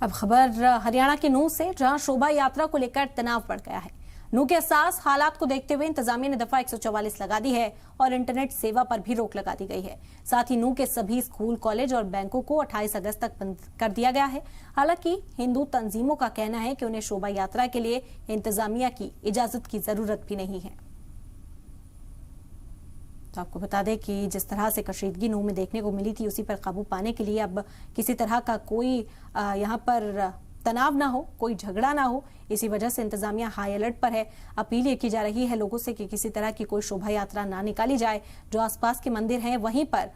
अब खबर हरियाणा के नूंह से, जहां शोभा यात्रा को लेकर तनाव बढ़ गया है। नूंह के एहसास हालात को देखते हुए इंतजामिया ने दफा 144 लगा दी है और इंटरनेट सेवा पर भी रोक लगा दी गई है। साथ ही नूंह के सभी स्कूल, कॉलेज और बैंकों को 28 अगस्त तक बंद कर दिया गया है। हालांकि हिंदू तंजीमों का कहना है कि उन्हें शोभा यात्रा के लिए इंतजामिया की इजाजत की जरूरत भी नहीं है। तो आपको बता दें कि जिस तरह से कशीदगी नूंह में देखने को मिली थी, उसी पर काबू पाने के लिए अब किसी तरह का कोई यहाँ पर तनाव ना हो, कोई झगड़ा ना हो, इसी वजह से इंतजामिया हाई अलर्ट पर है। अपील ये की जा रही है लोगों से कि किसी तरह की कोई शोभा यात्रा ना निकाली जाए। जो आसपास के मंदिर हैं वहीं पर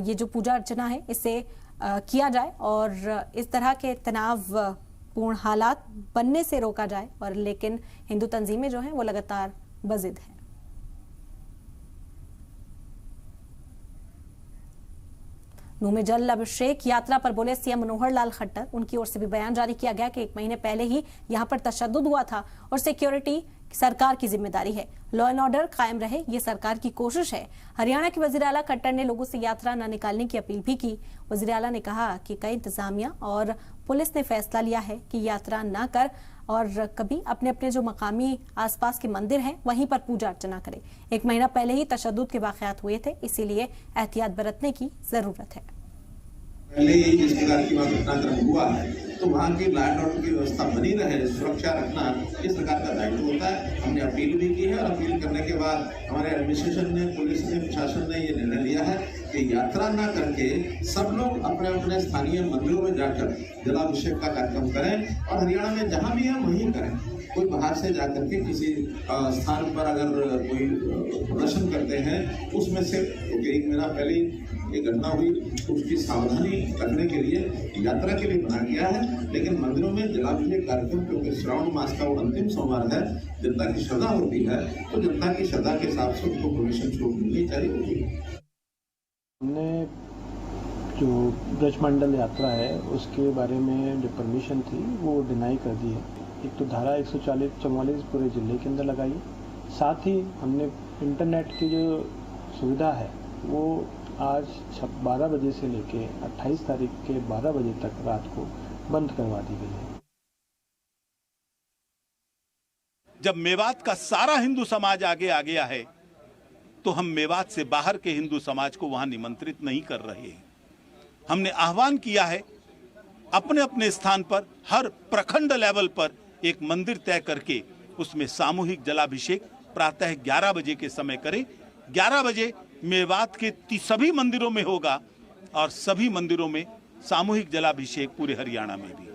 ये जो पूजा अर्चना है इसे किया जाए और इस तरह के तनाव पूर्ण हालात बनने से रोका जाए। और लेकिन हिंदू तंजीमें जो हैं वो लगातार बजिद हैं। नूंह में जल अभिषेक यात्रा पर बोले सीएम मनोहर लाल खट्टर। उनकी ओर से भी बयान जारी किया गया कि 1 महीने पहले ही यहां पर तशद्दुद हुआ था और सिक्योरिटी सरकार की जिम्मेदारी है। लॉ एंड ऑर्डर कायम रहे, ये सरकार की कोशिश है। हरियाणा के वजीर आला खट्टर ने लोगों से यात्रा न निकालने की अपील भी की। वजीर आला ने कहा कि कई इंतजामिया और पुलिस ने फैसला लिया है कि यात्रा न कर और कभी अपने अपने जो मकामी आसपास के मंदिर हैं वहीं पर पूजा अर्चना करें। 1 महीना पहले ही तशद्दुद के वाकयात हुए थे, इसीलिए एहतियात बरतने की जरूरत है। पहले ही जिस प्रकार की घटनाक्रम हुआ है तो वहाँ की लॉ एंड ऑर्डर की व्यवस्था बनी रहे, सुरक्षा रखना इस सरकार का दायित्व होता है। हमने अपील भी की है और अपील करने के बाद हमारे एडमिनिस्ट्रेशन ने, पुलिस ने, प्रशासन ने ये निर्णय लिया है कि यात्रा न करके सब लोग अपने अपने स्थानीय मंदिरों में जाकर जलाभिषेक का कार्यक्रम करें और हरियाणा में जहाँ भी है वहीं करें। कोई बाहर से जाकर के किसी स्थान पर अगर कोई प्रदर्शन करते हैं उसमें से 1 महीना पहले ये घटना हुई, उसकी सावधानी रखने के लिए यात्रा के लिए बना गया है। लेकिन मंदिरों में जलाभिषेक कार्यक्रम, क्योंकि श्रावण मास का वो अंतिम सोमवार है, जनता की श्रद्धा होती है, तो जनता की श्रद्धा के हिसाब से उनको परमिशन छूट मिलनी चाहिए। हमने जो ब्रज मंडल यात्रा है उसके बारे में जो परमिशन थी वो डिनाई कर दी है। एक तो धारा 144 पूरे जिले के अंदर लगाई, साथ ही हमने इंटरनेट की जो सुविधा है वो आज 12 बजे से लेके 28 तारीख के 12 बजे तक रात को बंद करवा दी गई है। जब मेवात का सारा हिंदू समाज आगे आ गया है तो हम मेवात से बाहर के हिंदू समाज को वहां निमंत्रित नहीं कर रहे हैं। हमने आह्वान किया है अपने अपने स्थान पर हर प्रखंड लेवल पर एक मंदिर तय करके उसमें सामूहिक जलाभिषेक प्रातः 11 बजे के समय करें। 11 बजे मेवात के सभी मंदिरों में होगा और सभी मंदिरों में सामूहिक जलाभिषेक पूरे हरियाणा में भी।